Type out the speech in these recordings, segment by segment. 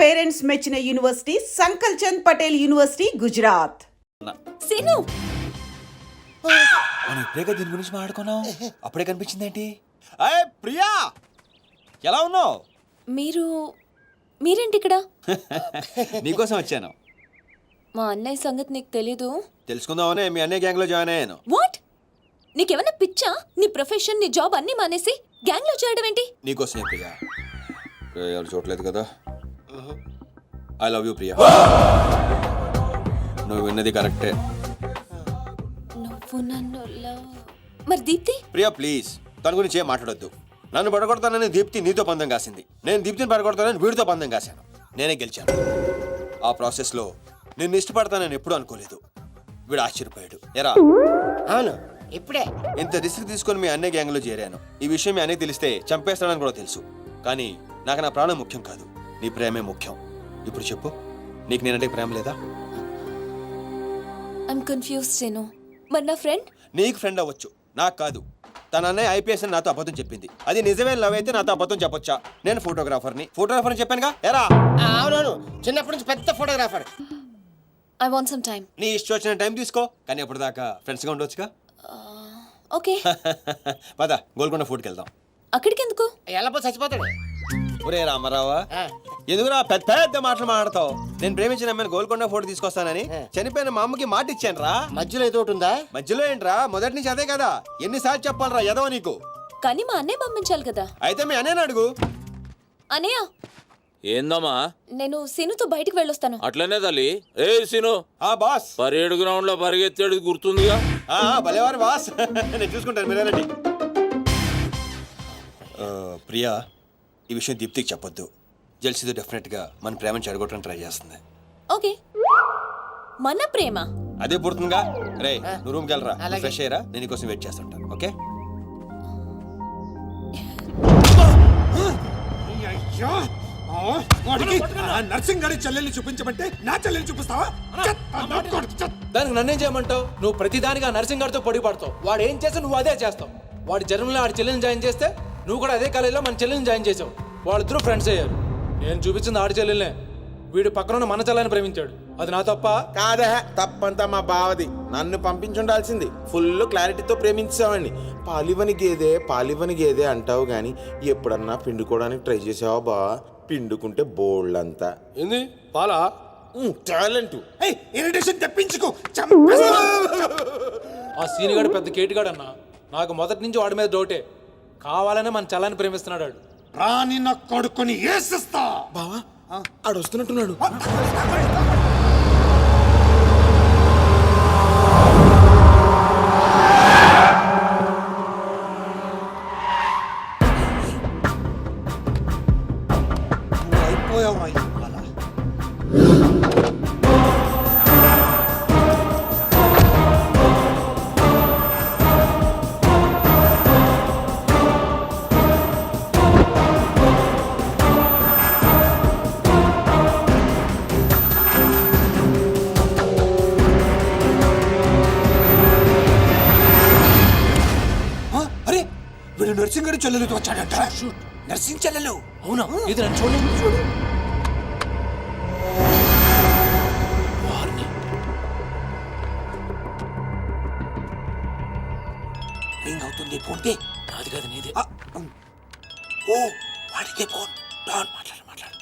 Parents మెచ్చిన university Sankalchand Patel university Gujarat. సీను మనం ఇప్పుడే దీని గురించి మాట్లాడుకున్నాం, అప్పుడే కనిపించింది ఏంటి? అయ్యే ప్రియా, ఎలా ఉన్నావు? మీరేంటి ఇక్కడ? నీకోసం వచ్చాను. మా అన్నయ్య సంగతి నీకు తెలీదు. తెలుసుకుందామనే మీ అన్నయ్య గ్యాంగ్ లో జాయిన్ అయ్యాను. వాట్? నీకేమన్నా పిచ్చా? నీ ప్రొఫెషన్, నీ జాబ్ అన్నీ మానేసి గ్యాంగ్ లో చేయడం ఏంటి? నీకోసమే ప్రియా. ఎవరు చూడలేదు కదా. I love you Priya. నువ్వు విన్నది కరెక్టే. నువ్వు నన్ను లవ్. మరి దీప్తి? ప్రియా ప్లీజ్, తన గురించి ఏం మాట్లాడొద్దు. నన్ను పడగొడతానని దీప్తి నీతో పందెం కాసింది, నేను దీప్తిని పడగొడతానని వీడితో పందెం కాశాను. నేనే గెలిచాను. ఆ ప్రాసెస్లో నిన్ను ఇష్టపడతానని ఎప్పుడూ అనుకోలేదు. వీడు ఆశ్చర్యపోయాడు. ఎరా? అవును, ఇప్పుడే ఇంత రిస్క్ తీసుకొని మీ అన్నయ్య గ్యాంగ్లో చేరాను. ఈ విషయం మీ అన్నయ్య తెలిస్తే చంపేస్తాడని కూడా తెలుసు. కానీ నాకు నా ప్రాణం ముఖ్యం కాదు, నీ ప్రేమే ముఖ్యం. ఇప్పుడు చెప్పు, నీకు నేనంటే ప్రేమ లేదా? I'm confused Seenu. మరి నా ఫ్రెండ్? నీకు ఫ్రెండ్ అవ్వచ్చు, నాకు కాదు. తన అన్నయ్య ఐపీఎస్ అని నాతో అబద్ధం చెప్పింది. అది నిజమే లవ్ అయితే నాతో అబద్ధం చెప్పొచ్చా? నేను ఫోటోగ్రాఫర్ని చెప్పానుగా. ఎరా? అవునవును, చిన్నప్పటి నుంచి పెద్ద photographer. I want some time. నీ ఇష్టం వచ్చిన టైం తీసుకో, కానీ అప్పటిదాకా ఫ్రెండ్స్గా ఉండొచ్చుగా. ఓకే. పద గోల్కొండ ఫుడ్కి వెళ్దాం. అక్కడికి ఎందుకు? ఎలా పో చచ్చిపోతాడు. ఒరే రామారావా, ఎందుకురా పెద్ద పెద్ద మాటలు మాట్లాడతావు? నేను ప్రేమించిన అమ్మాయిని గోల్కొండ ఫోటో తీసుకొస్తానని చనిపోయిన మా అమ్మకి మాట ఇచ్చాను రా. మధ్యలో ఏదో ఒకటి ఉందా? మధ్యలో ఏంట్రా, మొదటి నుంచి అదే కదా. ఎన్నిసార్లు చెప్పాలరా ఎదవ నీకు? కానీ మా అన్నయ్య పంపించాలి కదా. అయితే మీ అన్నయ్యని అడుగు. అన్నయ్య, ఏందమ్మా? నేను సీనుతో బయటికి వెళ్ళొస్తాను. అట్లనే తల్లి. ఏ సీను, ఆ బాస్ పరేడ్ గ్రౌండ్ లో పరిగెత్తాడు గుర్తుందిగా? భలేవారు బాస్. నేను చూసుకుంటాను, మీరేనండి. ప్రియా, ఈ విషయం దీప్తికి చెప్పొద్దు. జెల్సీతో డెఫినెట్గా మన ప్రేమను చెడగొట్టడానికి ట్రై చేస్తుంది. ఓకే. మన ప్రేమ అదే పుడుతుందిగా. రే, నువ్వు రూమ్కి వెళ్ళరా, ఫ్రెష్ అయ్యరా, నేను నీకోసం వెయిట్ చేస్తుంటాను. ఓకే? నర్సింగ్ గారి చెల్లెల్ని చూపించమంటే నా చెల్లెల్ని చూపిస్తావా? దానికి నన్నేం చేయమంటావు? నువ్వు ప్రతిదానికి ఆ నర్సింగ్ గారితో పొడి పడతావు. వాడు ఏం చేస్తే నువ్వు అదే చేస్తావు. వాడి జన్మలో ఆడి చెల్లెని జాయిన్ చేస్తే నువ్వు కూడా అదే కాలేజీలో మన చెల్లెని జాయిన్ చేసావు. వాళ్ళిద్దరూ ఫ్రెండ్స్ అయ్యారు. నేను చూపించింది ఆడి చెల్లెలనే. వీడు పక్కన మన చెల్లెని ప్రేమించాడు. అది నా తప్ప కాదా? తప్పంతా మా బావది. నన్ను పంపించుండాల్సింది. ఫుల్ క్లారిటీతో ప్రేమించావండి. పాలివని గేదే అంటావు గాని ఎప్పుడన్నా పిండుకోవడానికి ట్రై చేసావా బా? పిండుకుంటే బోల్డంతా. ఏంది పాలా? టాలెంట్. ఇరిటేషన్ తెప్పించుకో. ఆ సీనిగాడు పెద్ద కేటుగాడు అన్న. నాకు మొదటి నుంచి వాడి మీద డౌటే. కావాలనే మన చెల్లని ప్రేమిస్తున్నాడు. రాని నా కొడుకుని ఏసిస్తా. బావా ఆడు వస్తున్నట్టున్నాడు. అయిపోయావా? అరే, వీడు నర్సింగ్ గారి చెల్లెలతో వచ్చాడంట. నర్సింగ్ చెల్లెలు. అవునా? ఇది నన్ను చూడు. రింగ్ అవుతుంది. ఫోన్ పే కాదు నీదే. ఓ, వాడికే ఫోన్. మాట్లాడు.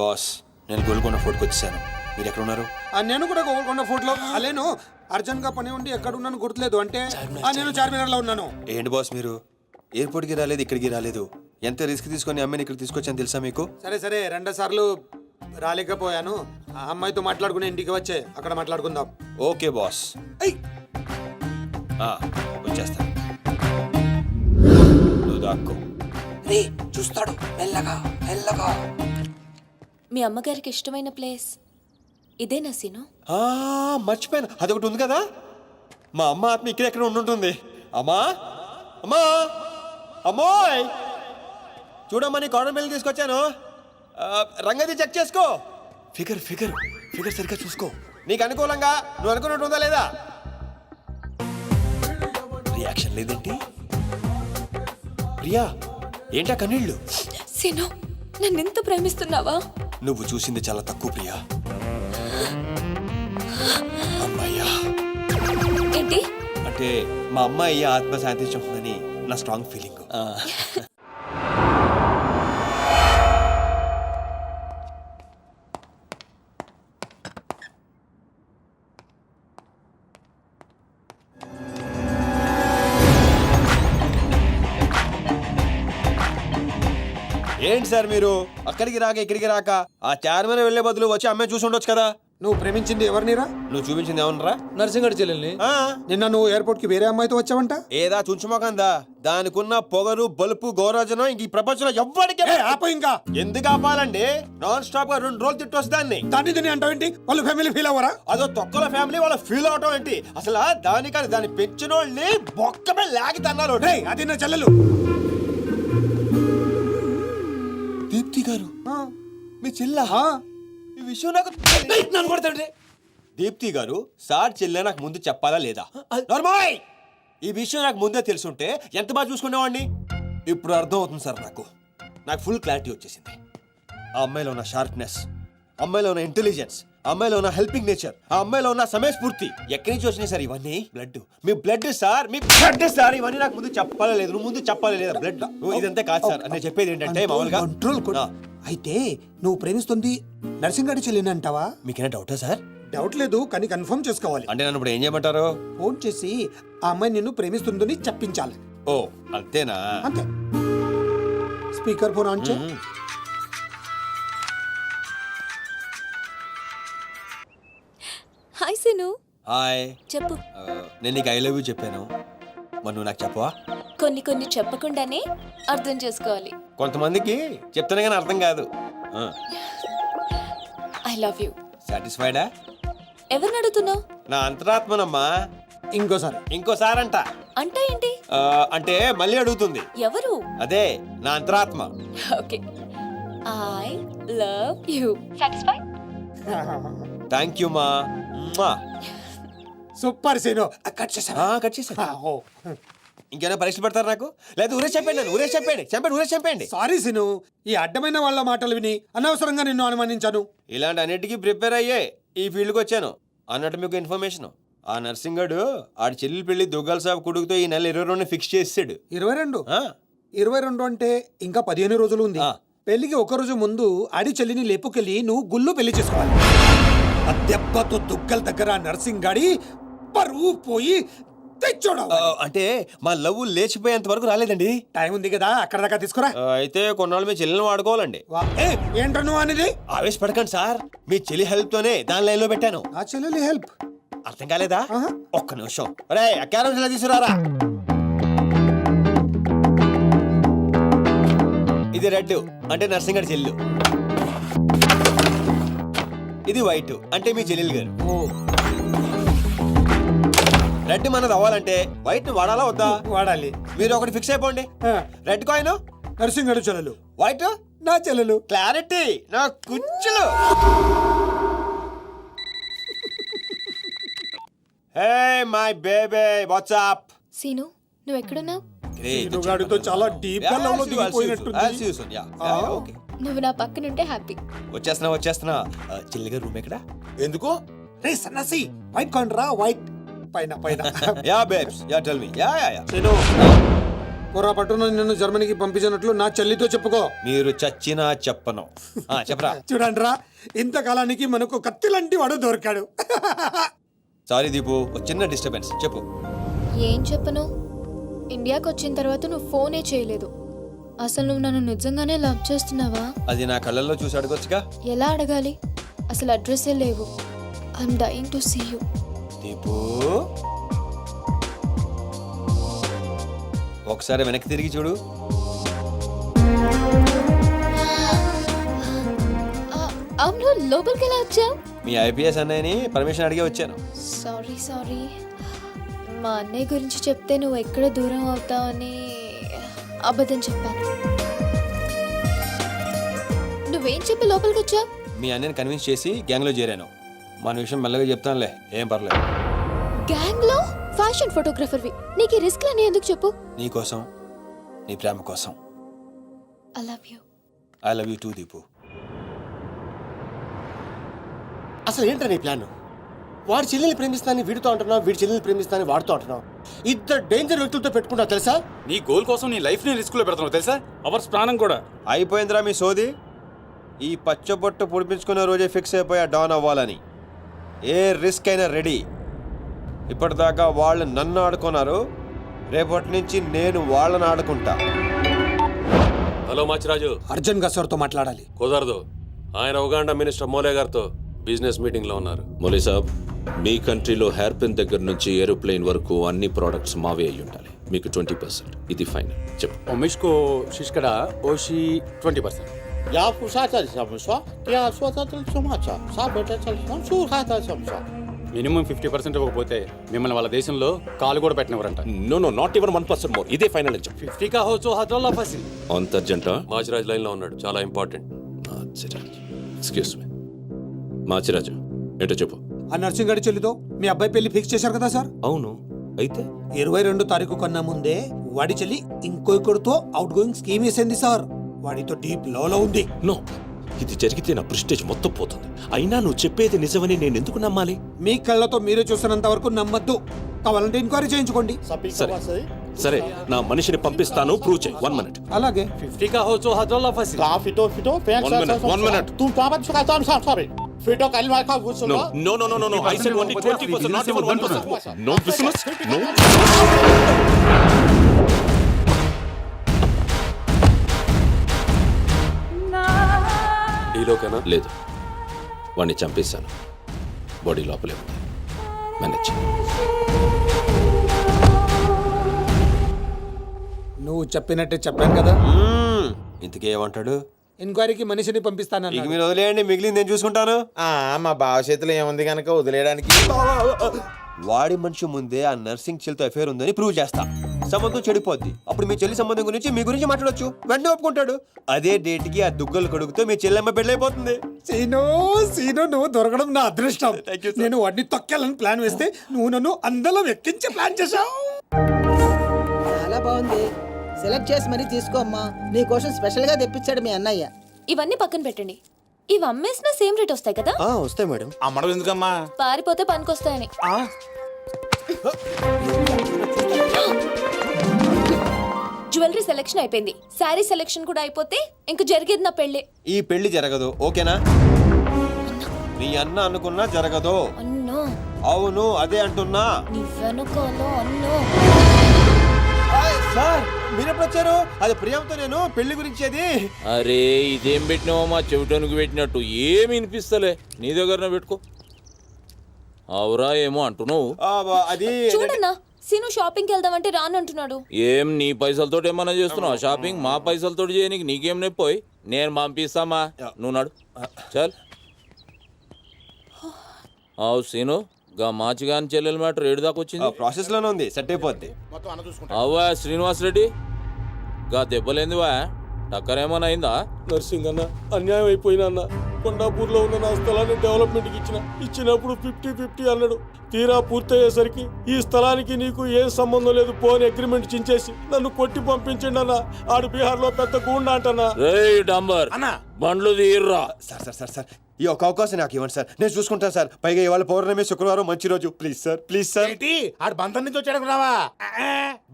బాస్, నేను గోల్కొండ ఫోర్ట్కి వచ్చేసాను. మీరు ఎక్కడ ఉన్నారు? నేను కూడా గోల్కొండ ఫోర్ట్లో. అలేను అర్జెంట్ గా పని ఉండి ఎక్కడ ఉన్నాను గుర్తులేదు. అంటే నేను చార్మినార్ లో ఉన్నాను. ఏంటి బాస్ మీరు ఎయిర్పోర్ట్కి రాలేదు, ఇక్కడికి రాలేదు. ఎంత రిస్క్ తీసుకొని అమ్మాయిని ఇక్కడ తీసుకొచ్చాను తెలుసా మీకు? సరే 2 సార్లు రాలేకపోయాను. ఆ అమ్మాయితో మాట్లాడుకుని ఇంటికి వచ్చే అక్కడ మాట్లాడుకుందాం. ఓకే బాస్, వచ్చేస్తాను. నువ్వు దాక్కో. చూస్తాడు మెల్లగా. మీ అమ్మగారికి ఇష్టమైన ప్లేస్ ఇదేనా సీను? మర్చిపోయాను, అదొకటి ఉంది కదా. మా అమ్మ ఆత్మ ఇక్కడెక్కడ ఉండుంటుంది. అమ్మోయ్, చూడమ్మా, నీ కాటన్ బిల్ తీసుకొచ్చాను. రంగది చెక్ చేసుకో. ఫిగర్ సరిగ్గా చూసుకో. నీకు అనుకూలంగా నువ్వు అనుకున్నట్టు ఉందా లేదా? రియాక్షన్ లేదేంటి? ప్రియా, ఏంటా కన్నీళ్ళు? సీను, నన్ను ఎంత ప్రేమిస్తున్నావా? నువ్వు చూసింది చాలా తక్కువ ప్రియా. అమ్మయ్యా ఏంటి? అంటే మా అమ్మాయి ఆత్మ శాంతించుంటుందని నా స్ట్రాంగ్ ఫీలింగ్. ఏంటి సార్ మీరు అక్కడికి రాక ఇక్కడికి రాక ఆ చార్మన్ వెళ్లే బదులు వచ్చి అమ్మాయి చూసి ఉండొచ్చు కదా. నువ్వు ప్రేమించింది ఎవరినిరా? నువ్వు చూపించింది ఏమన్నారా? నర్సింగడి చెల్లెల్ని. నిన్న నువ్వు ఎయిర్పోర్ట్ కి వేరే అమ్మాయితో వచ్చావంట. ఏదా చుంచుమోకందా, దానికున్న పొగరు బలుపు గౌరవజనం ఇంక ఈ ప్రపంచంలో ఎవ్వడికి ఆప ఇంకా ఎందుకు ఆపాలండి? నాన్ స్టాప్ గా 2 రోజులు తిట్టొచ్చు దాన్ని. దాన్ని అంటావేంటి? వాళ్ళు ఫ్యామిలీ ఫీల్ అవ్వరా? అదో తొక్కల ఫ్యామిలీ వాళ్ళ ఫీల్ అవటం ఏంటి? అసలు దానికని దాన్ని పెంచిన వాళ్ళని బొక్కమే లాగి తన్నారు. అది నా చెల్లెలు. దీప్తి గారు మీ చెల్ల ఈ విషయం నాకు నన్ను కొడతాడు. దీప్తి గారు సార్ చెల్లె నాకు ముందు చెప్పాలా లేదా? నార్మల్ ఈ విషయం నాకు ముందే తెలుసుంటే ఎంత బాగా చూసుకునేవాడిని. ఇప్పుడు అర్థం అవుతుంది సార్. నాకు ఫుల్ క్లారిటీ వచ్చేసింది. ఆ అమ్మాయిలో ఉన్న షార్ప్నెస్, అమ్మాయిలో ఉన్న ఇంటెలిజెన్స్, అమ్మాయిలో ఉన్న హెల్పింగ్ నేచర్, ఆ అమ్మాయిలో ఉన్న సమయస్ఫూర్తి ఎక్కడి నుంచి వచ్చినాయి సార్ ఇవన్నీ? బ్లడ్, మీ బ్లడ్ సార్, మీ బ్లడ్ సార్. ఇవన్నీ నాకు ముందు చెప్పాలా లేదు? నువ్వు ముందు చెప్పాలి లేదా? బ్లడ్ ఇదంతా కాదు సార్. నేను చెప్పేది ఏంటంటే మామూలుగా కంట్రోల్ కూడా. అయితే నువ్వు ప్రేమిస్తుంది నర్సింగడి చెల్లిని అంటావా? మీకేనా డౌటా సార్? డౌట్ లేదు, కానీ కన్ఫర్మ్ చేసుకోవాలి. అంటే నన్ను ఇప్పుడు ఏం చేయమంటారు? ఫోన్ చేసి ఆ అమ్మాయి నిన్ను ప్రేమిస్తుందని చెప్పించాలి. ఓ అంతేనా? అంతే. స్పీకర్ ఫోన్ ఆన్ చేయి. హాయ్ సీను. హాయ్. చెప్పు. నేను నీకు ఐ లవ్ యూ చెప్పాను, మరి నువ్వు నాకు చెప్పవా? కొన్ని చెప్పకుండానే అర్థం చేసుకోవాలి. కొంతమందికి చెప్తానే కానీ అర్థం కాదు. I love you. సాటిస్ఫైడా? ఎవరిని అడుగుతున్నావు? నా అంతరాత్మనమ్మా. ఇంకోసారంట. అంటే ఏంటి? అంటే మళ్ళీ అడుగుతుంది. ఎవరు? అదే నా అంతరాత్మ. Okay. I love you. Satisfy? Thank you మా. Super scene. కట్ చేసా. కట్ చేసా. ఇంకేమైనా పరీక్ష పెడతారు నాకు? లేదు ఊరే చెప్పండి. నన్ను ఊరే చెప్పండి. సారీ సీను, ఈ అడ్డమైన వాళ్ళ మాటలు విని అనవసరంగా నిన్ను అనుమానించాను. ఇలాంటి అన్నిటికీ ప్రిపేర్ అయ్యే ఈ ఫీల్డ్కి వచ్చాను. అన్నట్టు మీకు ఇన్ఫర్మేషన్, ఆ నర్సింగడు ఆడి చెల్లెలు పెళ్లి దుగ్గాల సాబ్ కొడుకుతో ఈ నెల 22 ఫిక్స్ చేసాడు. 22 అంటే ఇంకా 15 రోజులు ఉంది. పెళ్లికి ఒక రోజు ముందు ఆడి చెల్లిని లేపుకెళ్ళి నువ్వు గుళ్ళు పెళ్లి చేసుకోవాలి. ఆ దెబ్బతో దుగ్గల దగ్గర నర్సింగ్ గాడి పరువు పోయి తెచ్చోడు. అంటే మా లవ్ లేచిపోయేంత వరకు రాలేదండి. టైం ఉంది కదా, అక్కడ దాకా తీసుకురా. అయితే కొన్నాళ్ళు మీ చెల్లెలను వాడుకోవాలండి. ఏంట్రా నువ్వు అనేది? ఆవేశపడకండి సార్, మీ చెల్లి హెల్ప్ తోనే దాని లైన్ లో పెట్టాను. నా చెల్లెలి హెల్ప్ అర్థం కాలేదా? ఒక్క నిమిషం. రే అక్కారం తీసుకురారా. ఇది రెడ్ అంటే నర్సింగడి చెల్లు, ఇది వైట్ అంటే మీ చెల్లెలు గారు. రెడ్ మనది అవ్వాలంటే వైట్ ని వాడాలా వద్దా? వాడాలి. మీరు ఒకటి ఫిక్స్ అయిపోండి. రెడ్ కాయిన్ నర్సింగడు చెల్లెలు, వైట్ నా చెల్లెలు. క్లారిటీ నా కుచ్చులు. Hey my baby what's up? Seenu, నువ్వు ఎక్కడున్నావు? గాడితో చాలా డీప్ గా లవ్ లో దిగిపోయినట్టుంది. నువ్వు నా పక్కనుంటే హ్యాపీ. వచ్చేస్తున్నా. చిల్లిగా రూమ్ ఎక్కడ? ఎందుకు? రే సన్నసి, వైట్ కాయిన్ రా. వైట్ పైన. Yeah babes, yeah tell me. Yeah. Seenu, పొరపాటున నిన్ను జర్మనీకి పంపించినట్లు నా చెల్లితో చెప్పుకో. మీరు చచ్చినా చెప్పను. చెప్పరా. చూడండి రా, ఇంతకాలానికి మనకు కత్తి లాంటి వాడు దొరికాడు. సారీ దీపు, ఒక చిన్న డిస్టర్బెన్స్. చెప్పు. ఏం చెప్పను? ఇండియాకి వచ్చిన తర్వాత నువ్వు ఫోనే చేయలేదు. అసలు నువ్వు నన్ను నిజంగానే లవ్ చేస్తున్నావా? అది నా కళ్ళల్లో చూసి అడగొచ్చుగా. ఎలా అడగాలి? అసలు అడ్రస్సే లేవు. I'm dying to see you. Deepu, ఒకసారి వెనక్కి తిరిగి చూడు. అవును, లోపలికి ఎలా వచ్చావు? మీ ఐపీఎస్ అన్నయ్యని పర్మిషన్ అడిగి వచ్చాను. సారీ. మా అన్నయ్య గురించి చెప్తే నువ్వు ఎక్కడ దూరం అవుతావని అబద్ధం చెప్పాను. నువ్వేం చెప్పి లోపలికి వచ్చావు? మీ అన్నయ్యని కన్విన్స్ చేసి గ్యాంగ్లో చేరాను. మన విషయం మెల్లగా చెప్తానులే, ఏం పర్లేదు. గ్యాంగ్ లో ఫ్యాషన్ ఫోటోగ్రఫర్వి, నీకు ఈ రిస్క్ అని ఎందుకు చెప్పు? నీ కోసం, నీ ప్రేమ కోసం. I love you. I love you two Deepu. అసలు ఏంటో నీ ప్లాన్? వాడి చెల్లెల్ని ప్రేమిస్తానని వీడితో అంటున్నావు, వీడి చెల్లెల్ని ప్రేమిస్తానని వాడితో అంటున్నావు. ఇద్దరు డేంజర్ వ్యక్తులతో పెట్టుకున్నావు తెలుసా? నీ గోల్ కోసం నీ లైఫ్ ని రిస్క్ లో పెడుతున్నావు తెలుసా? అవర్స్ ప్రాణం కూడా. అయిపోయిందిరా మీ సోది. ఈ పచ్చబొట్టు పొడిపించుకునే రోజే ఫిక్స్ అయిపోయా డాన్ అవ్వాలని. ఏ రిస్క్ అయినా రెడీ. ఇప్పటిదాకా వాళ్ళు నన్ను ఆడుకున్నారు, రేపటి నుంచి నేను వాళ్ళని ఆడుకుంటా. హలో మాచిరాజు, అర్జున్ గా సార్తో మాట్లాడాలి. కుదరదు. ఆయన ఉగాండా మినిస్టర్ మోలే గారితో బిజినెస్ మీటింగ్ లో ఉన్నారు. మోలీ సాబ్, మీ కంట్రీలో హెయిర్ పిన్ దగ్గర నుంచి ఏరోప్లేన్ వరకు అన్ని ప్రోడక్ట్స్ మావే అయి ఉండాలి. మీకు 20%. ఇది ఫైనల్. చెప్పు. ఉమేష్కో శిష్కడ ఓషి 20%. యా పుషాచల్ సమస్య యా స్వతల్ సమాచ సాబెటల్ సమస్య మినిమం 50% ఇవ్వకపోతే మిమ్మల్ని వాళ్ళ దేశంలో కాలు కూడా పెట్టినవరంట. No not even 1% more. ఇదే ఫైనల్ అని చెప్పు. 50 కా హోచో హజార్లా ఫసిల్. అంత అర్జెంటా? మాచిరాజ్ లైన్ లో ఉన్నాడు, చాలా important. Machiraj, excuse me. Machiraju, ఏంటో చెప్పు. ఆ నర్సింగ్ గారి చెల్లితో మీ అబ్బాయి పెళ్లి ఫిక్స్ చేశారు కదా సార్? అవును, అయితే 22 తారీఖు కన్నా ముందే వాడి చెల్లి ఇంకొకరితో అవుట్ గోయింగ్ స్కీమ్ వేసింది సార్. వాడితో డీప్ లోలో ఉంది. నో, ఇది జరిగితే నా ప్రెస్టేజ్ మొత్తం పోతుంది. అయినా నువ్వు చెప్పేది నిజమని నేను ఎందుకు నమ్మాలి? మీ కళ్ళతో మీరే చూసినంత వరకు నమ్మద్దు. కావాలంటే ఎంక్వైరీ చేయించుకోండి. సరే, నా మనిషిని పంపిస్తాను, ప్రూవ్ చేయి. 1 minute. అలాగే 50 కా హోచో హజార్లా ఫసిల్. కాఫీతో ఫిటో One minute. తు పాపం సుఖాతం సారీ ఫిటో కలిమా కా గుసులో No. I said only 20%, not even 1%. No business. No. డీలోకేనా? లేదు, వాడిని చంపేశాను. బాడీ లోపలే ఉంది. మేనేజ్. నువ్వు చెప్పినట్టే చెప్పాను కదా. ఇంతకీ ఏమంటాడు? ఎంక్వైరీకి మనిషిని ఇక పంపిస్తానన్నా. మీరు వదిలేయండి, మిగిలింది నేను చూసుకుంటాను. మా బావ చేతిలో ఏముంది కనుక వదిలేయడానికి. వాడి మనిషి ముందే ఆ నర్సింగ్ చెల్లితో అఫేర్ ఉందని ప్రూవ్ చేస్తా. సంబంధం చెడిపోద్ది. అప్పుడు మీ చెల్లి సంబంధం గురించి మీ గురించి మాట్లాడొచ్చు. వెంటనే ఒప్పుకుంటాడు. అదే డేట్ కి ఆ దుగ్గలు కొడుకుతో మీ చెల్లెమ్మ పెళ్ళైపోతుంది. సీను నువ్వు దొరకడం నా అదృష్టం. Thank you, sir. నేను వాడిని తొక్కాలని ప్లాన్ వేస్తే నువ్వు నన్ను అందలో ఎక్కించి ప్లాన్ చేశావు. చాలా బాగుంది. సెలెక్ట్ చేసి మరీ తీసుకో అమ్మా. నీకోసం స్పెషల్ గా తెప్పించాడు మీ అన్నయ్య. ఇవన్నీ పక్కన పెట్టండి. ఇవి అమ్మేసిన సేమ్ రేట్ వస్తాయి కదా? వస్తాయి మేడం. అమ్మడం ఎందుకమ్మా? పారిపోతే పనికొస్తాయని. జ్యువెలరీ సెలెక్షన్ అయిపోయింది. శారీ సెలెక్షన్ కూడా అయిపోతే ఇంక జరిగేది నా పెళ్ళి. ఈ పెళ్లి జరగదు, ఓకేనా? మీ అన్న అనుకున్నా జరగదు. అన్నో, అవును, అదే అంటున్నా. నీ వెనకాల అన్నో. సార్, మీరెప్పుడు వచ్చారు? అది ప్రియంతో నేను పెళ్లి గురించి అది. అరే ఇదేం పెట్టినావో మా చెవిటానికి పెట్టినట్టు ఏమి వినిపిస్తలే. నీ దగ్గరనే పెట్టుకో. అవురా ఏమో అంటున్నావు. అది చూడన్నా, సీను షాపింగ్కి వెళ్దామంటే రానంటున్నాడు. ఏం నీ పైసలతో ఏమన్నా చేస్తున్నావు షాపింగ్? మా పైసలతో చేయనీకి నీకేం నొప్పోయి? నేను పంపిస్తామా, నువ్వు నాడు చల్. అవు సీను, గా మాచిగాని చెల్లెల మ్యాటర్ ఏడు దాకా వచ్చింది. ప్రాసెస్ లోనే ఉంది, సెట్ అయిపోద్ది. అవ్వా శ్రీనివాస్ రెడ్డి, గా దెబ్బలేందివా? టక్కర్ ఏమన్నా అయిందా? నర్సింగ్ అన్న అన్యాయం అయిపోయినా అన్న. కొండాపూర్లో ఉన్న నా స్థలాన్ని డెవలప్మెంట్కి ఇచ్చినప్పుడు 50-50 అన్నాడు. తీరా పూర్తయ్యేసరికి ఈ స్థలానికి నీకు ఏం సంబంధం లేదు పోని అగ్రిమెంట్ చించేసి నన్ను కొట్టి పంపించండి అన్న. ఆడు బీహార్లో పెద్ద గూండా అంటన్నా. రేయ్ డంబర్, బండ్లు తీర్రా. సార్ ఈ ఒక అవకాశం నాకు ఇవ్వండి సార్, నేను చూసుకుంటాను సార్. పైగా ఇవాళ పౌర్ణమి, శుక్రవారం మంచి రోజు. Please sir. ఆడు బంధం నుంచి వచ్చాడు అనుకున్నావా?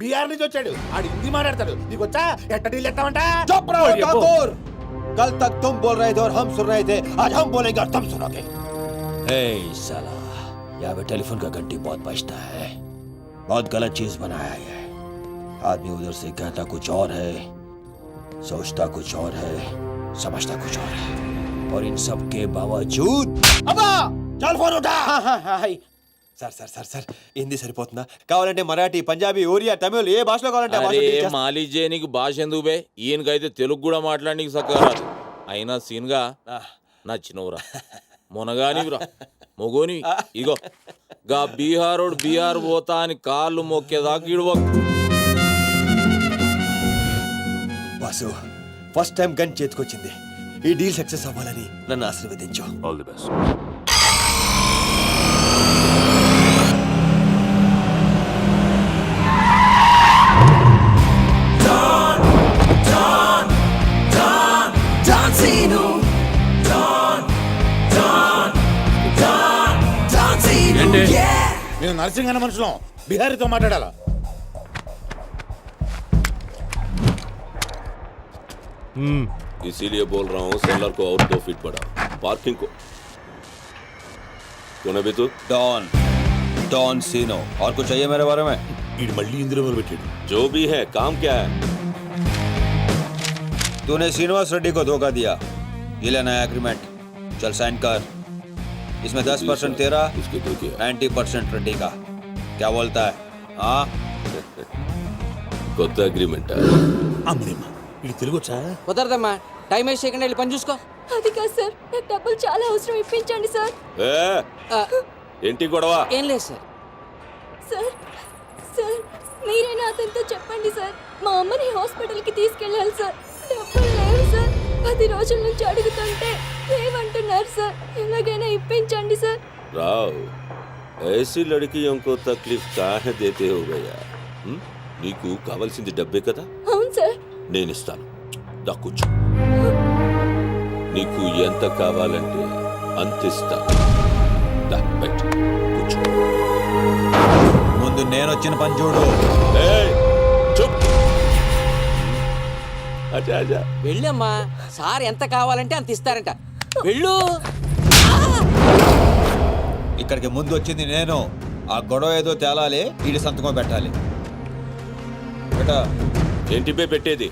బీహార్ నుంచి వచ్చాడు. ఆడు హిందీ మాట్లాడతాడు. నీకు వచ్చా? ఎట్ట డీల్ ఎత్తామంట? चुप रहो ठाकुर, कल तक तुम बोल रहे थे और हम सुन रहे थे, आज हम बोलेंगे और तुम सुनोगे. साला, यहाँ पे टेलीफोन का घंटी बहुत बजता है. बहुत गलत चीज बनाया है. आदमी उधर से कहता कुछ और है, सोचता कुछ और है, समझता कुछ और है, और इन सब के बावजूद अब्बा चल फोन उठा. సార్ హిందీ సరిపోతుందా? కావాలంటే మరాఠీ, పంజాబీ, ఒరియా, తమిళ్ ఏ భాషలో కావాలంటే ఆ భాషలో అరే teach చేస్తా. మాలిష్ చేయనీకి భాష ఎందుకు బే? ఈయనకైతే తెలుగు కూడా మాట్లాడనీకి చక్కగా రాదు. అయినా సీన్గా నచ్చినవురా, మునగానివిరా, మొగోని. ఇగో గా బీహారోడు బీహార్ పోతా అని కాళ్ళు మొక్కేదాకా ఇడవ. వాసు, ఫస్ట్ టైం గన్ చేతికొచ్చింది. ఈ డీల్ సక్సెస్ అవ్వాలని నన్ను ఆశీర్వదించు. All the best. మేము నర్సింగ్ అనే మనుషులం బిహారీతో మాట్లాడాలా इसीलिए बोल रहा हूँ सेलर को और 2 फीट बढ़ा पार्किंग को कौन है बे तू डॉन सीनो और कुछ चाहिए मेरे बारे में मल्ली इंदिरा बैठे जो भी है काम क्या है तूने श्रीनिवास रेड्डी को धोखा दिया ये ले नया एग्रीमेंट चल साइन कर इसमें 10% तेरा उसके तो क्या 90% रेड्डी का क्या बोलता है हाँ కొత్త అగ్రిమెంట్ అమ్మదేమ్మా ఇది తెలుగు వచ్చా కుదరదమ్మా టైం వేస్ట్ చేయకుండా వెళ్ళి పని చూసుకో. అది కాదు సార్, నాకు డబ్బులు చాలా అవసరం, ఇప్పించండి సార్. ఏంటి గొడవ ఏం లేదు సార్. సార్ సార్ మీరైనా అతనితో చెప్పండి సార్, మా అమ్మని హాస్పిటల్కి తీసుకెళ్ళాలి సార్. డబ్బులు లేవు సార్, 10 రోజుల నుంచి అడుగుతుంటే లేవంటున్నారు సార్. ఎలాగైనా ఇప్పించండి సార్. రావ్ ऐसी लड़कियों को तकलीफ काहे देते हो भैया నీకు కావాల్సింది డబ్బే కదా అవును సార్. నేను ఇస్తాను దా కూర్చో నీకు ఎంత కావాలంటే అంత ఇస్తాను దా పెట్టు కూర్చో ముందు నేను వచ్చిన పని చూడు చూప్ అచ్చా అచ్చా వెళ్ళమ్మా, సార్ ఎంత కావాలంటే అంత ఇస్తారంట. వెళ్ళు. ఇక్కడికి ముందు వచ్చింది నేను ఆ గొడవ ఏదో తేలాలి ఈడి సంతకం పెట్టాలి బేటా ఏంటి బే పెట్టేది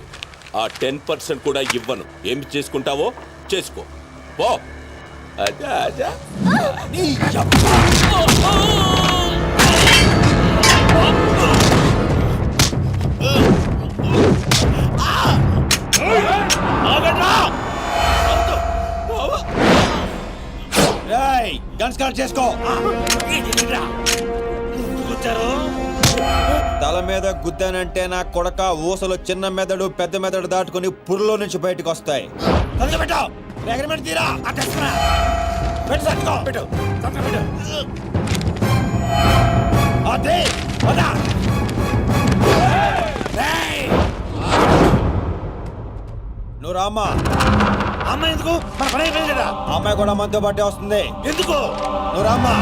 ఆ 10% కూడా ఇవ్వను ఏమి చేసుకుంటావో చేసుకో పో అచ్చా అచ్చా గన్ స్టార్ట్ చేసుకో తల మీద గుద్దానంటే నా కొడక ఊసలు చిన్న మెదడు పెద్ద మెదడు దాటుకుని పుర్లో నుంచి బయటకు వస్తాయి నువ్వు రామ్మా. అమ్మాయి ఎందుకు మన పని అయిపోయింది కదా. అమ్మాయి కూడా మనతో పాటే వస్తుంది. ఎందుకు నువ్వు రామ్మా.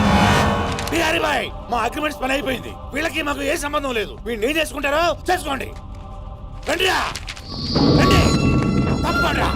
బిహారీ బాయ్ మా అగ్రిమెంట్స్ పని అయిపోయింది, వీళ్ళకి మాకు ఏ సంబంధం లేదు. వీళ్ళు ఏం చేసుకుంటారో చేసుకోండి. రండిరా రండి తప్పకుండా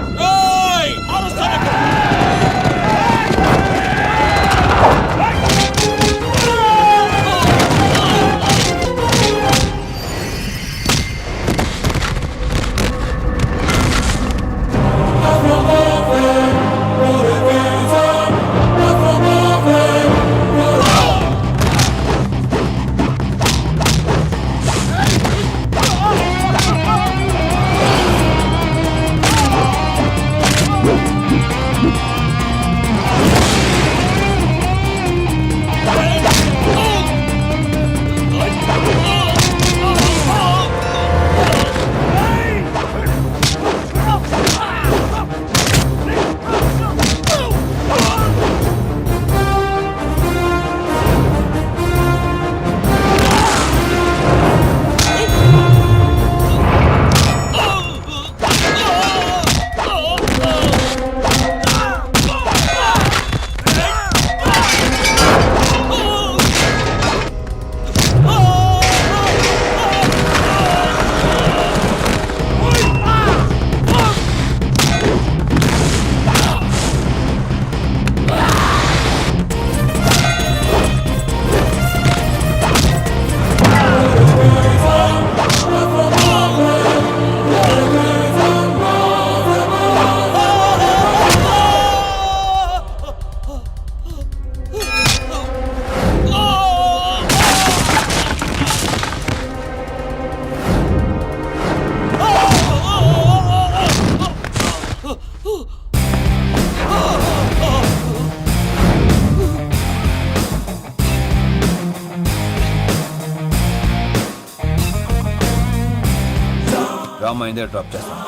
రామ్మా ఇందే డ్రాప్ చేస్తాను.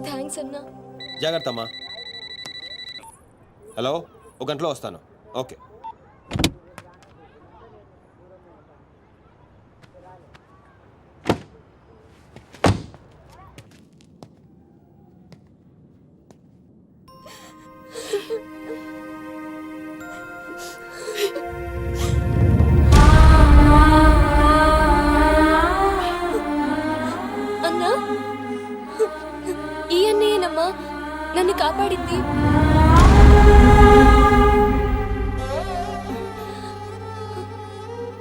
థ్యాంక్స్ అన్నా. జాగ్రత్త అమ్మా. హలో, ఒక గంటలో వస్తాను. ఓకే.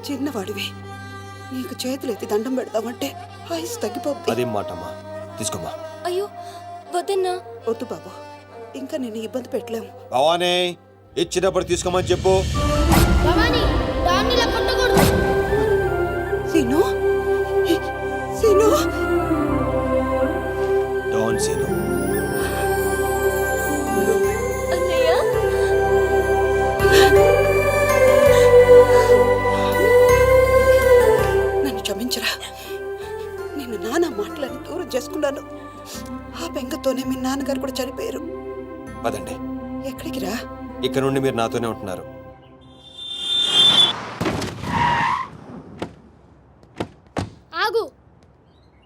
చిన్నవాడివి, నీకు చేతులు ఎత్తి దండం పెడతామంటే ఆయుస్ తగ్గిపోతుంది. అదేం మాటమ్మా, తీసుకోమ్మా. అయ్యో వద్దన్నా. వద్దు బాబు, ఇంకా నిన్ను ఇబ్బంది పెట్టలేము. భవానీ, ఇచ్చినప్పుడు తీసుకోమని చెప్పు. సీను, సీను, డోంట్ సీను. అన్నయ్య నన్ను క్షమించరా. నిన్ను నాన్న మాటలని దూరం చేసుకున్నాను. ఆ బెంగతోనే మీ నాన్నగారు కూడా చనిపోయారు. పదండి, ఎక్కడికి రా? ఇక్కడ నుండి మీరు నాతోనే ఉంటున్నారు. ఆగు,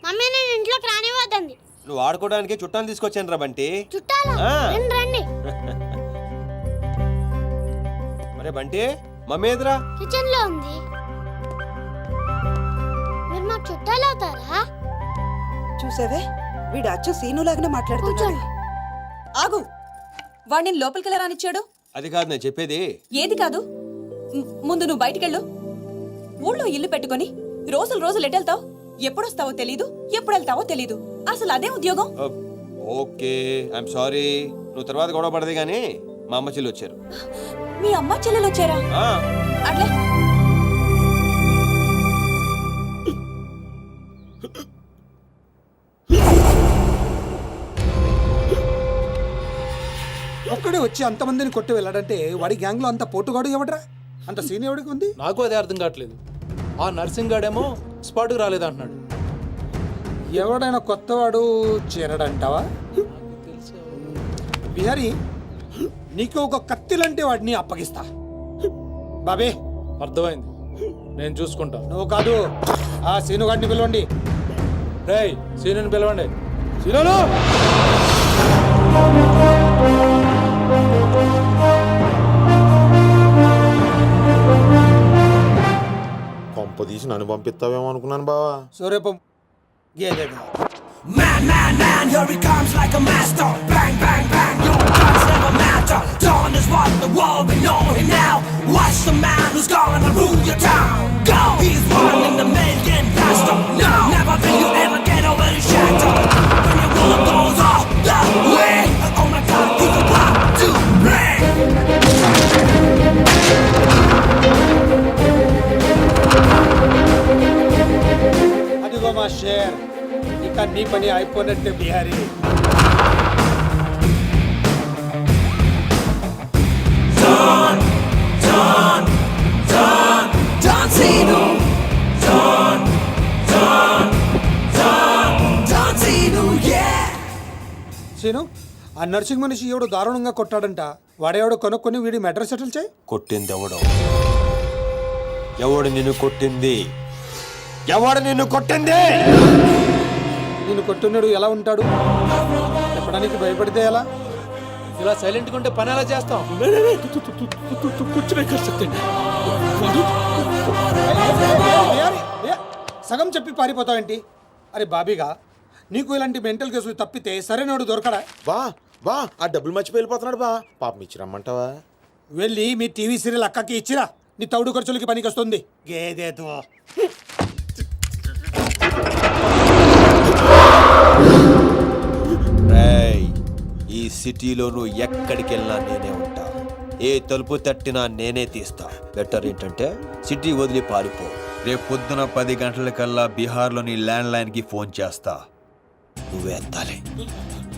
మమ్మీ నేను ఇంట్లోకి రానివ్వద్దండి. నువ్వు ఆడుకోవడానికి చుట్టాలు తీసుకొచ్చాను రా బంటి. చుట్టాలా? ఆ. రండి. మరే బంటి, మమ్మీ ఎదురా? కిచెన్ లో ఉంది. మీరు మాకు చుట్టాలు అవుతారా? చూసావే, వీడు అచ్చ సీనులాగానే మాట్లాడుతున్నాడు. ఆగు, వాడిని లోపలికి ఎలా రానిచ్చాడు? అది కాదు నేను చెప్పేది. ఏది కాదు? ముందు నువ్వు బయటికెళ్ళు. ఊళ్ళో ఇల్లు పెట్టుకొని రోజులు ఎటెళ్తావు? ఎప్పుడొస్తావో తెలీదు, ఎప్పుడు వెళ్తావో తెలీదు. అసలు అదే ఉద్యోగం. Okay, I'm sorry. నువ్వు తర్వాత గొడవ పడదే గానీ మా అమ్మ చెల్లి వచ్చారు. మీ అమ్మ చెల్లెలు వచ్చారా? ఆ, అట్లే ఒక్కడే వచ్చి అంతమందిని కొట్టి వెళ్ళాడంటే వాడి గ్యాంగ్ లో అంత పోటుగాడు ఎవడరా? అంత సీన్ ఎవడికి ఉంది? నాకు అదే అర్థం కావట్లేదు. ఆ నర్సింగ్ గాడేమో స్పాట్కి రాలేదంటున్నాడు. ఎవడైనా కొత్తవాడు చేరడంటావా? బిహారీ, నీకు ఒక కత్తిలంటే వాడిని అప్పగిస్తా. బాబే, అర్థమైంది, నేను చూసుకుంటా. నువ్వు కాదు, ఆ సీనుగాడిని పిలవండి. రేయ్, సీనుని పిలవండి. సీనును! కొంప తీసి నన్ను పంపిస్తావేమో అనుకున్నాను బావా. సూర్యపం గేదెగా. Man, man, man, here he comes like a master. Bang, bang, bang, your guns never matter. Dawn is what the world we know him now. Watch the man who's gonna rule your town. Go! He's one in the million blaster. No! Never will you ever get over his shadow. When your world goes off the way. Oh my God, he's about to break. అదిగో మా share, ఇక నీ పని అయిపోయినట్టే Bihari. John, John, John, John Cena. John, John, John, John Cena, yeah. Seenu, ఆ nursing మనిషి ఎవడు దారుణంగా కొట్టాడంట. వాడేవాడు కొనుక్కొని వీడి మెటర్ సెటిల్ చేయి. కొట్టింది ఎవడు? ఎవడు నిన్ను కొట్టింది? ఎవడు నిన్ను కొట్టింది? నిన్ను కొట్టున్నాడు ఎలా ఉంటాడు? చెప్పడానికి భయపడితే ఎలా? ఇలా సైలెంట్గా ఉంటే పని ఎలా చేస్తాం? సగం చెప్పి పారిపోతావేంటి? అరే బాబీగా, నీకు ఇలాంటి మెంటల్ కేసులు తప్పితే సరైనోడు దొరకడా? బా ఆ డబ్బులు మర్చిపోయి వెళ్ళిపోతున్నాడు బా. పాపం ఇచ్చిరమ్మంటావా? వెళ్ళి మీ టీవీ సీరియల్ అక్కకి ఇచ్చిరా. నీ తౌడు ఖర్చులకి పనికి వస్తుంది. గేదేతో రేయ్, ఈ సిటీలో నువ్వు ఎక్కడికి వెళ్ళినా నేనే ఉంటా. ఏ తలుపు తట్టినా నేనే తీస్తా. బెటర్ ఏంటంటే సిటీ వదిలి పారిపో. రేపు పొద్దున 10 గంటలకల్లా బీహార్లోని ల్యాండ్ లైన్ కి ఫోన్ చేస్తా. నువ్వే ఎత్తాలి.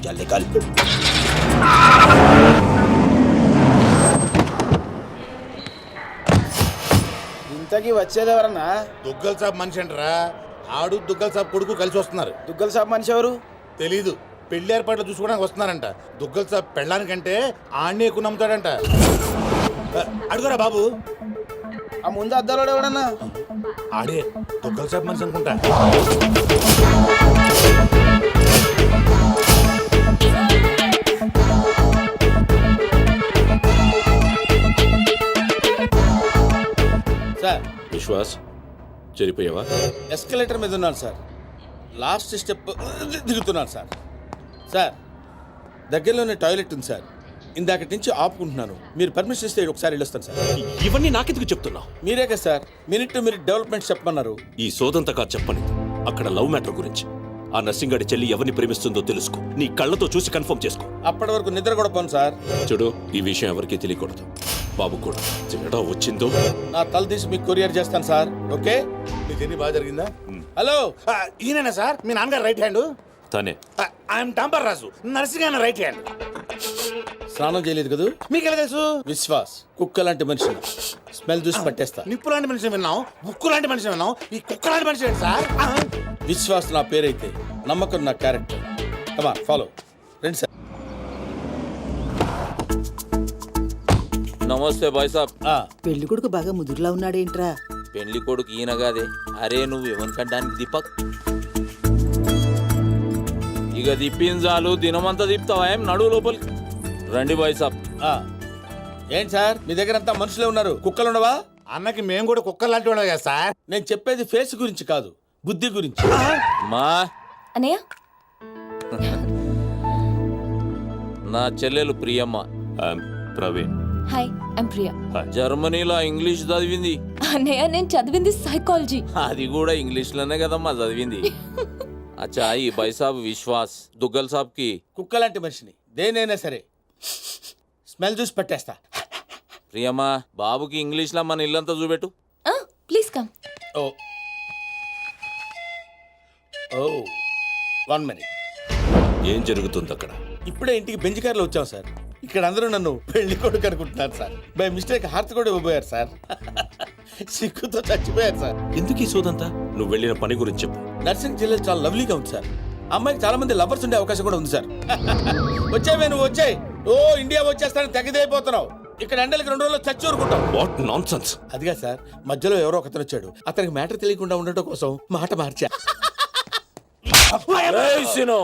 జల్దీ కల్. ఇంతకీ వచ్చేది ఎవరన్నా? దుగ్గల్ సాబ్ మనిషి అంటారా? ఆడు దుగ్గల్ సాబ్ కొడుకు కలిసి వస్తున్నారు. దుగ్గల్ సాబ్ మనిషి ఎవరు? తెలీదు. పెళ్లి ఏర్పాట్లు చూసుకోవడానికి వస్తున్నారంట. దుగ్గల్ సాబ్ పెళ్ళానికంటే ఆడనే ఎక్కువ నమ్ముతాడంట. అడుగురా బాబు. ఆ ముందు అద్దాలో ఎవడన్నా? ఆడే దుగ్గల్ సాబ్ మనిషి అనుకుంటా. సార్, విశ్వాస్, చెరిపోయావా? ఎస్కలేటర్ మీద ఉన్నాను సార్. లాస్ట్ స్టెప్ దిగుతున్నాను సార్. సార్, దగ్గరలోనే టాయిలెట్ ఉంది సార్. ఇందాకటి నుంచి ఆపుకుంటున్నాను. మీరు పర్మిషన్ ఇస్తే ఒకసారి వెళ్ళొస్తాను సార్. ఇవన్నీ నాకెందుకు చెప్తున్నావు? మీరే కదా sir minute to minute development చెప్పమన్నారు. ఈ సోదంతా కాదు చెప్పని. అక్కడ లవ్ మ్యాటర్ గురించి. ఆ నర్సింగాడి చెల్లి ఎవరిని ప్రేమిస్తుందో తెలుసుకో. నీ కళ్ళతో చూసి కన్ఫర్మ్ చేసుకో. అప్పటి వరకు నిద్ర కూడా పోను సార్. చూడు, ఈ విషయం ఎవరికీ తెలియకూడదు. బాబు కూడా తేడా వచ్చిందో నా తల తీసి మీకు కొరియర్ చేస్తాను సార్. ఓకే? మీకు ఎన్ని బాగా జరిగిందా? హలో, ఈయన సార్ మీ నాన్నగారు రైట్ హ్యాండ్. తనే. I'm tamper Raju, nursing right hand. స్నానం చేయలేదు కదా? మీకు ఎలా తెలుసు? విశ్వాస్ కుక్క లాంటి మనిషి. స్మెల్ చూసి పట్టేస్తా. నిప్పు లాంటి మనిషి విన్నాం, బుక్కు లాంటి మనిషి విన్నాం, ఈ కుక్క లాంటి మనిషి ఏంటి సార్? విశ్వాస్ నా పేరైతే నమ్మకం నా క్యారెక్టర్. కమా ఫాలో. రండి సార్. నమస్తే బాయ్ సాబ్. పెళ్లి కొడుకు బాగా ముదురులా ఉన్నాడేంట్రా? పెళ్లి కొడుకు ఈయన కాదే. అరే నువ్వు ఎవరికంటానికి దీపక్. ఇక దిప్పించాలు దినమంతా దిప్తావా? ఏం నడువు లోపలికి రండి బాయ్ సాబ్. ఏంటి సార్ మీ దగ్గర అంతా మనుషులే ఉన్నారు, కుక్కలు ఉండవా? అన్నకి మేము కూడా కుక్కలు లాంటి వాళ్ళం కదా సార్. నేను చెప్పేది ఫేస్ గురించి కాదు, బుద్ధి గురించి. మా అన్నయ్య నా చెల్లెలు ప్రియమ్మ. ప్రవీణ్. Hi I'm Priya. జర్మనీలో ఇంగ్లీష్ చదివింది. అన్నయ్య నేను చదివింది సైకాలజీ. అది కూడా ఇంగ్లీష్ లోనే కదమ్మా చదివింది. అచ్చా ఈ బాయ్ సాబ్ విశ్వాస్ దుగ్గల్ సాబ్ కి కుక్క లాంటి మనిషిని దేనైనా సరే స్మెల్ చూసి పట్టేస్తా. ప్రియమ్మా బాబుకి ఇంగ్లీష్ లో మన ఇల్లంతా చూపెట్టు. Please come. ఓ ఓ 1 minute. ఏం జరుగుతుంది అక్కడ? ఇప్పుడే ఇంటికి బెంచ్ కార్లో వచ్చాం సార్. ఇక్కడ అందరూ నన్ను పెళ్లి కొడుకు అనుకుంటున్నారు సార్. బై మిస్టేక్ హార్ట్ కూడా ఇవ్వబోయారు సార్. సిక్కుతో చచ్చిపోయారు సార్. ఎందుకు ఈ సోదంతా? నువ్వు వెళ్ళిన పని గురించి చెప్పు. నర్సింగ్ జిల్లా చాలా లవ్లీగా ఉంది సార్. అమ్మాయికి చాలా మంది లవర్స్ ఉండే అవకాశం కూడా ఉంది సార్. వచ్చావే నువ్వు, వచ్చాయి. ఓ ఇండియా వచ్చేస్తానని తెగదైపోతున్నావు. ఇక్కడ ఎండలకి 2 రోజుల్లో చచ్చి ఊరుకుంటావు. What nonsense. అదిగా సార్, మధ్యలో ఎవరో ఒకతను వచ్చాడు. అతనికి మ్యాటర్ తెలియకుండా ఉండటం కోసం మాట మార్చా. ఏయ్ సినో,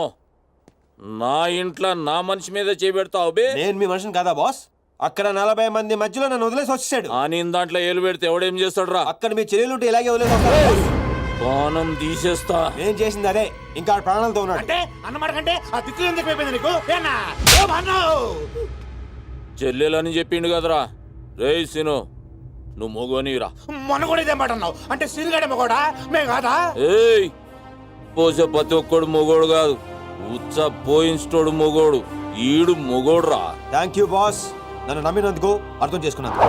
నా ఇంట్లో నా మనిషి మీద చేపెడతావు బే. నేను మీ మనిషిని కాదా బాస్? అక్కడ 40 మంది మధ్యలో నన్ను వదిలేసి వచ్చాడు. నేను దాంట్లో ఏలు పెడితే ఎవడేం చేస్తాడు రా? అక్కడ మీ చెల్లెలు ఉంటే ఇలాగే వదిలేసి పానం తీసేస్తా. నేను చేసింది అదే, ఇంకా ప్రాణాలతో ఉన్నాడు. అంటే అన్నమాట కంటే ఆ దిక్కులు ఎందుకు అయిపోయింది నీకు? చెల్లెలని చెప్పిండు కదరా. రేయ్ సినో, నువ్వు మొగోనిరా. మొన్న కూడా ఇదే మాట అన్నావు. అంటే సీనుగాడే మొగోడా, మేము కాదా? ఏయ్ పోసే ప్రతి ఒక్కడు మొగోడు కాదు, ఉచ్చ పోయిన్స్టోడు మొగోడు. ఈడు మొగోడు రా. థ్యాంక్ యూ బాస్, నన్ను నమ్మినందుకు, అర్థం చేసుకున్నందుకు.